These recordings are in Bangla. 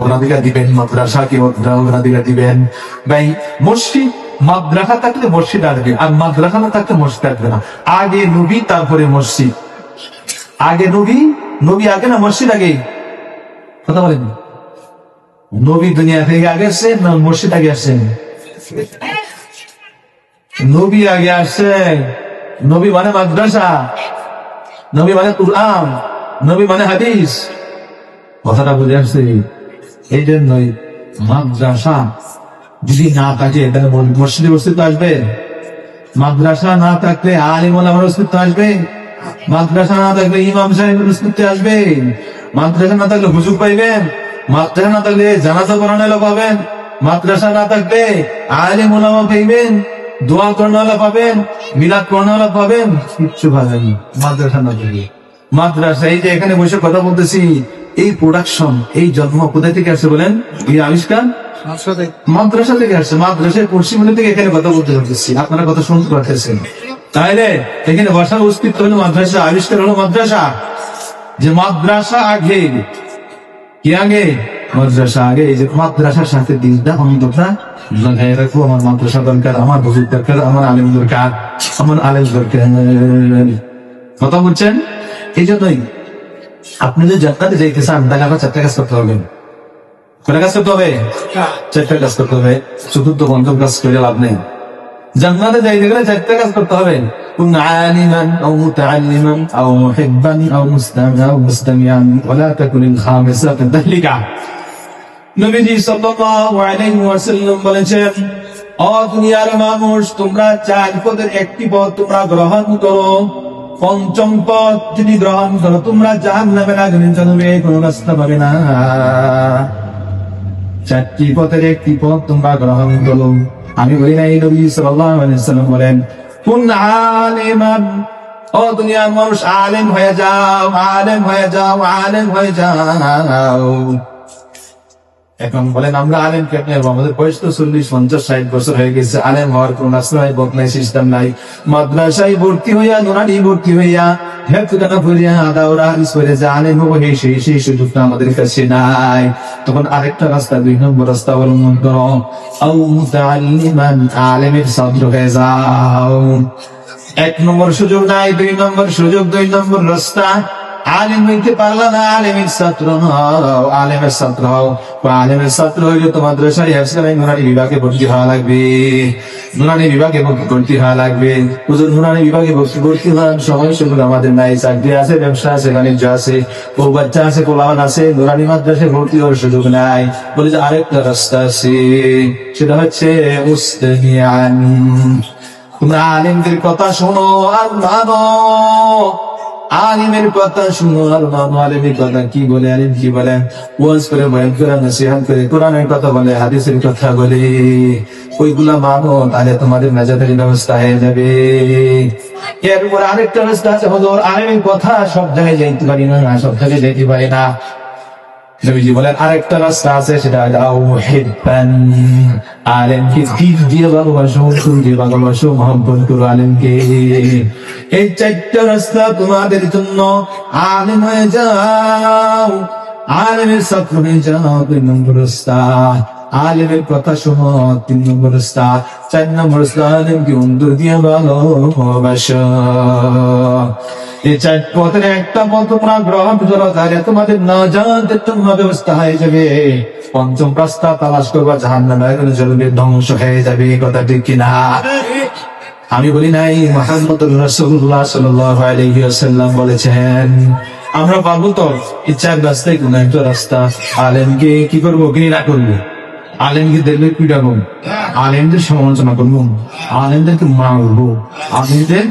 অগ্রাধিকার দিবেন, মাদ্রাসাকে অগ্রাধিকার দিবেন। ভাই মসজিদ মাদ্রাসা থাকলে মসজিদ আসবে, আর মাদ্রাসা না থাকলে মসজিদ আসবে না। আগে নবী তারপরে মসজিদ। আগে নবী আগে না মসজিদ আগে? কথা বলেন, নবী দুনিয়া থেকে আগে আসছেন না মসজিদ আগে আসছেন? নবী আগে আসছেন। নবী মানে মাদ্রাসা, নবী মানে কুরআন, নবী মানে হাদিস। কথাটা বুঝে আসছে? এই জন্যই মাদ্রাসা যদি না থাকে তাহলে মসজিদের অস্তিত্ব আসবে? মাদ্রাসা না থাকলে আলিম ওলামার অস্তিত্ব আসবে? মাদ্রাসা না থাকলে ইমাম সাহেবের অস্তিত্ব আসবে? মাদ্রাসা না থাকলে হুজুর পাইবেন? মাদ্রাসা না থাকলে জানাজা পড়ানো পাবেন? মাদ্রাসা না থাকলে আলিম ওলামা পাইবেন, দোয়া করানোওয়ালা পাবেন, মিলাদ করানোওয়ালা পাবেন? কিচ্ছু পাবেন মাদ্রাসা না থাকলে। মাদ্রাসা, এই যে এখানে বসে কথা বলতেছি, এই প্রোডাকশন, এই জন্ম কোথায় থেকে আসছে বলেন? এই আবিষ্কার মাদ্রাসা থেকে আসছে। মাদ্রাসায় পশ্চিমবঙ্গ থেকে এখানে কথা বলতে পারতেছি, আপনারা কথা শুনতে পারতেছেন। তাহলে এখানে বসার অস্তিত্ব হলো মাদ্রাসা, আবিষ্কার হলো মাদ্রাসা। যে মাদ্রাসা আগে, কি আগে? মাদ্রাসা আগে। এই যে মাদ্রাসার সাথে দিনটা অন্তটা লাগাই রাখবো, আমার মাদ্রাসা দরকার, আমার হুজুর দরকার, আমার আলেম দরকার, আমার আলেম দরকার। কথা বলছেন? এই জন্যই আপনি যদি জান্নাতে যাইতে চান তাহলে আপনার চারটা কাজ করতে হবে। কয়টা কাজ করতে হবে? চারটা কাজ করতে হবে। চতুর্থ পঞ্চম কাজ করে লাভ নেই। জান্নাতে যাইতে গেলে চারটা কাজ করতে হবে। কুন আলিমান আও মুতাআল্লিমান আও মুহিব্বান আও মুস্তামিআন ওয়া লা তাকুনিল খামিসাতান তাহলিকা। নবীজি সাল্লাল্লাহু আলাইহি ওয়াসাল্লাম বলেছেন, ও দুনিয়ার মানুষ, তোমরা চার পদের একটি পদ তোমরা গ্রহণ করো। পঞ্চম পদ যদি গ্রহণ করো তোমরা জাহান্নামে লাগবে, চলবে, কোনো রাস্তা পাবে না। চারটি পথের একটি পথ তোমরা গ্রহণ করো। আমি বলি না, এই নবী সাল্লাল্লাহু আলাইহি ওয়াসাল্লাম বলেন, কুন আলিমান, ও দুনিয়ার মানুষ আলেম হয়ে যাও, আলেম হয়ে যাও, আলেম হয়ে যাও। এখন বলেন আমরা আলেম কেমনে হবো? আমাদের বয়স তো 40, 50, 60 বছর হয়ে গেছে। আলেম হওয়ার কোন রাস্তা নাই, পথ নাই, সিস্টেম নাই। মাদ্রাসায় ভর্তি হইয়া, নুরানি ভর্তি হইয়া, হেফতানা পড়িয়া, আদাওরা হাদিস পড়ে যে আলেম হবো, সেই সুযোগটা আমাদের কাছে নাই। তখন আরেকটা রাস্তা, 2 নম্বর রাস্তা অবলম্বন করো, আও মুতাআল্লিমান, আলেমের ছাত্র হয়ে যাও। 1 নম্বর সুযোগ নাই, 2 নম্বর সুযোগ, 2 নম্বর রাস্তা। আলেম হইতে পারলা না, আলেমের ছাত্র হও, আলেমের ছাত্র হও। আলেমের ছাত্র হইলে তো মাদ্রাসায় ইসলামিক নুরানি বিভাগে ভর্তি হওয়া লাগবে, নুরানি বিভাগে ভর্তি হওয়া লাগবে। হুজুর নুরানি বিভাগে ভর্তি হওয়ার সময় সুযোগ আমাদের নাই। চাকরি আছে, ব্যবসা আছে, বাণিজ্য আছে, ও বাচ্চা আছে, পোলাওয়ান আছে, নুরানি মাদ্রাসায় ভর্তি হওয়ার সুযোগ নাই। বলে যে আরেকটা রাস্তা আছে, সেটা হচ্ছে মুস্তামিআন। তোমরা আলেমদের কথা শোনো আর মানো, আলিমের কথা শুনো আর মানো। আলিমের কথা কি বলে, আলিম কি বলে, ওয়াজ করে, বয়ান করে, নসিহত করে, কোরআনের কথা বলে, হাদিসের কথা বলে, ওইগুলা মানো, তাহলে তোমাদের নাজাতের ব্যবস্থা হয়ে যাবে। এরপর আরেকটা রাস্তা আছে, হুজুর আলিমের কথা সব জায়গায় যাইতে পারি না, সব জায়গায় যাইতে পারি না। নবীজি বলেন আরেকটা রাস্তা আছে, সেটা আও মুহিব্বান, আলেমকে দিল দিয়ে ভালোবাসো, ফুল দিয়ে ভালোবাসো, মহব্বত করো আলেমকে। এই 4টা রাস্তা তোমাদের জন্য। আলেম হয়ে যাও, আলেমের ছাত্র হয়ে যাও, 2 নম্বর রাস্তা। আলেমের কথা শোনো, 3 নম্বর রাস্তা। 4 নম্বর রাস্তা, আলেমকে অন্তর দিয়ে ভালোবাসো। এই 4 পথের একটা পথ তোমরা গ্রহণ করো, তাহলে তোমাদের নাজাতের জন্য ব্যবস্থা হয়ে যাবে। 5ম রাস্তা তালাশ করবা, জাহান্নামে চলবে, ধ্বংস হয়ে যাবে। কথা ঠিক কিনা? আমি বলি নাই, মুহাম্মদুর রাসূলুল্লাহ সাল্লাল্লাহু আলাইহি ওয়াসাল্লাম বলেছেন। আমরা পারবো তো এই 4 রাস্তায় কোন একটা রাস্তা। আলেমকে কি করবো? ঘৃণা করবো, আলেমকে দেখলে পিটাবো, আলেমদের সমালোচনা করবো, আলেমদেরকে মারবো, আলেমদের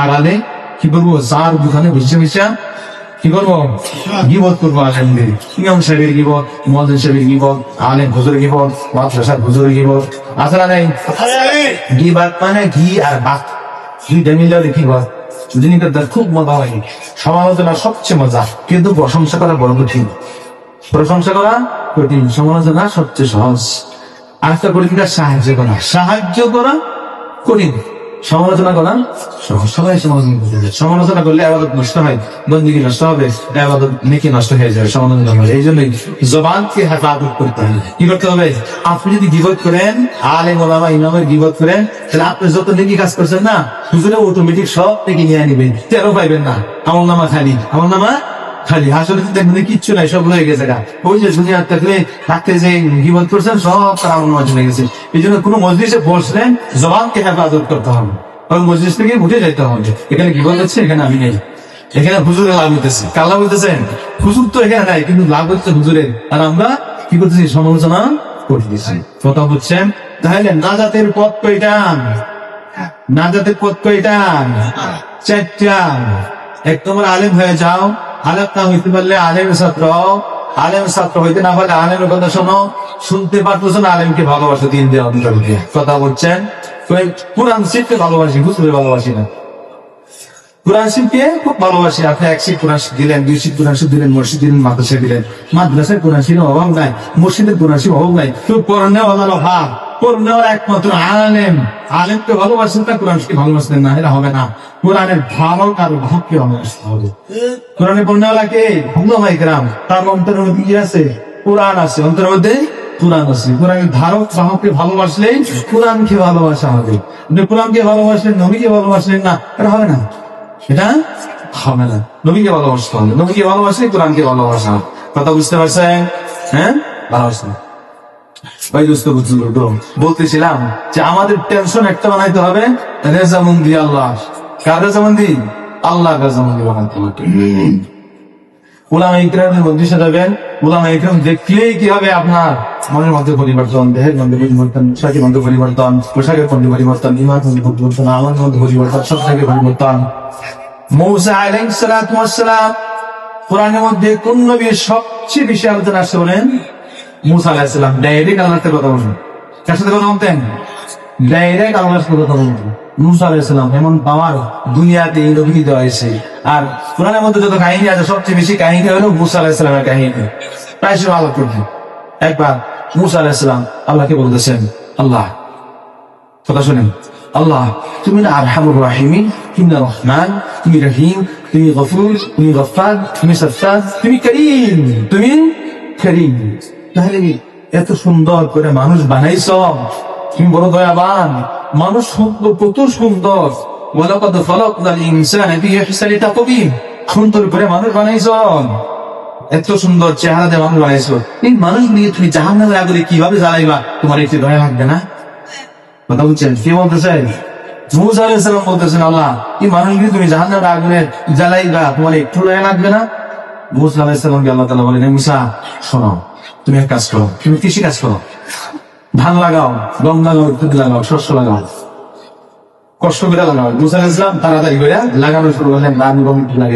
আড়ালে কি করবো? যার দোকানে বসে বসে কি করবো? গীবত করবো আলেমদের। ইমাম সাহেবের গীবত, মুয়াজ্জিন সাহেবের গীবত, আলেম হুজুরের গীবত, মাদ্রাসার হুজুরের গীবত। আছে না নাই? গীবত মানে ঘি আর ভাত, 2টা মিলালে গীবত। জিনিসটা খুব মজা হয়। সমালোচনা সবচেয়ে মজা, কিন্তু প্রশংসা করা বড় কঠিন। প্রশংসা করা কঠিন, সমালোচনা সবচেয়ে সহজ। আরেকটা কঠিন, সাহায্য করা কঠিন। সমালোচনা করা সবাই সমালোচনা করলে আবাদত নষ্ট হয়, বন্দিগি নষ্ট হবে, আবাদত নেকি নষ্ট হয়ে যাবে সমালোচনা করলে। এই জন্যই জবানকে হেফাজত করতে হবে। কি করতে হবে? আপনি যদি গীবত করেন, আলেম ওলামা ইমামের গীবত করেন, তাহলে আপনি যত নেকি কাজ করছেন না, হুজুরে অটোমেটিক সব নেকি নিয়ে নিবেন, তেরো পাইবেন না। আমলনামা খালি, আমলনামা খালি। আসলে দেখবেন কিচ্ছু নাই, সব হয়ে গেছে। ওই যে দুনিয়ার থাকলে থাকতে যে গীবত করছেন সব তার আমলনামা চলে গেছে। এই জন্য কোনো মজলিসে বসলেন জবানকে হেফাজত করতে হবে, ওই মজলিস থেকে উঠে যাইতে হবে। এখানে গীবত হচ্ছে, এখানে আমি নেই, এখানে হুজুরের লাভ হইতেছে। কার লাভ হইতেছেন? হুজুর তো এখানে নাই, কিন্তু লাভ হচ্ছে হুজুরের। আর আমরা কি করতেছি? সমালোচনা করতেছি। কথা বুঝছেন? তাহলে নাজাতের পথ কয়টা? নাজাতের পথ কয়টা? চারটা। এক নম্বর আলেম হয়ে যাও, আলেম না হইতে পারলে আলেমের ছাত্র, আলেমের ছাত্র হইতে না পারলে আলেমের কথা শোনো, শুনতে পারতেছ না আলেমকে ভালোবাসো, দিন দিয়ে অন্তর দিয়ে। কথা বলছেন? কোরআন শিখতে ভালোবাসি, হুজুরে ভালোবাসি না। কোরআন শিখতে খুব ভালোবাসি। আপনি এক শীত কোরআন দিলেন, দুই শীত কোরআন শিখ দিলেন, মসজিদ দিলেন, মাদ্রাসা দিলেন। মাদ্রাসায় কোরআন শিখের অভাব নাই, মসজিদের কোরআন শিখের অভাব নাই। কেউ পড়নে ভালো ভাব, পড়নেওয়ার একমাত্র আলেম। আলেমকে ভালোবাসেন তা কোরআন শিখে ভালোবাসতেন না, এটা হবে না। কোরআনের ধারক আর ভাবকে ভালোবাসতে হবে। কোরআনের পড়নেওয়ালাকে ভাই গ্রাম, তার অন্তরের মধ্যে কি আছে? কোরআন আছে, অন্তরের মধ্যে কোরআন আছে। কোরআনের ধারক বাহককে ভালোবাসলেই কোরআনকে ভালোবাসা হবে। আপনি কোরআনকে ভালোবাসলেন, নবীকে ভালোবাসলেন না, এটা হবে না, এটা হবে না। নবীকে ভালোবাসতে হবে, নবীকে ভালোবাসলে কোরআনকে ভালোবাসা। কথা বুঝতে পারছেন? হ্যাঁ, ভালোবাসেন। ভাই দোস্ত বলতেছিলাম যে আমাদের টেনশন একটা বানাইতে হবে, রেজামন্দি আল্লাহ। কার রেজামন্দি? আল্লাহ রেজামন্দি বানাইতে হবে। উলামা ইকরামের মধ্যে সাজাবেন। উলামা ইকরাম দেখলেই কি হবে? আপনার মনের মধ্যে পরিবর্তন, দেহের মধ্যে পরিবর্তন, পোশাকের মধ্যে পরিবর্তন, পোশাকের মধ্যে পরিবর্তন, ইমানের মধ্যে পরিবর্তন, আমার মধ্যে পরিবর্তন, সব থেকে পরিবর্তন। মূসা আলাইহিস সালাতু ওয়াস সালাম, কোরআনের মধ্যে কোন নবীর সবচেয়ে বেশি আলোচনা আসছে বলেন? মূসা আলাইহিস সালাম। ডাইরেক্ট আল্লাহর সাথে কথা বলতেন। কার সাথে কথা বলতেন? ডাইরেক্ট আল্লাহর সাথে কথা বলতেন। মূসা আলাইহিস সালাম এমন পাওয়ার দুনিয়াতে এই নবী দেওয়া হয়েছে। আর কোরআনের মধ্যে যত কাহিনী আছে, সবচেয়ে বেশি কাহিনী হলো মূসা আলাইহিস সালামের কাহিনী। প্রায় সব আলোচনা করতেন। একবার মূসা আলাইহিস সালাম আল্লাহকে বলতেছেন, আল্লাহ, কথা শুনেন, আল্লাহ তুমি না আরহামুর রাহিমিন, তুমি না রহমান, তুমি রহিম, তুমি গফুর, তুমি গফফার, তুমি সত্তার, তুমি করিম, তুমি করিম। তাহলে এত সুন্দর করে মানুষ বানাইছ, তুমি বড় দয়াবান। মানুষ কত সুন্দর, ওয়ালাকাদ খালাকনাল ইনসানা ফি আহসানি তাকওয়িম। সুন্দর করে মানুষ বানাইছ, এত সুন্দর চেহারা দিয়ে মানুষ বানাইছ। এই মানুষ নিয়ে তুমি জাহান্নামের আগুনে কিভাবে জ্বালাইবা? তোমার একটু দয়া লাগবে না? কথা বলছেন? কে বলতেছেন? মূসা আলাইহিস সালাম বলতেছেন, আল্লাহ এই মানুষকে তুমি জাহান্নামের আগুনে জ্বালাইবা, তোমার একটু দয়া লাগবে না? মূসা আলাইহিস সালামকে আল্লাহ তাআলা বলেন, মূসা শোনো, তুমি এক কাজ করো, তুমি কৃষি কাজ করো, ধান লাগাও, গম লাগাও, দুধ লাগাও, শস্য লাগাও, কষ্ট করে লাগাও। মূসা আলাইহিস সালাম তাড়াতাড়ি করে লাগানো শুরু করলেন, ধান গম লাগে।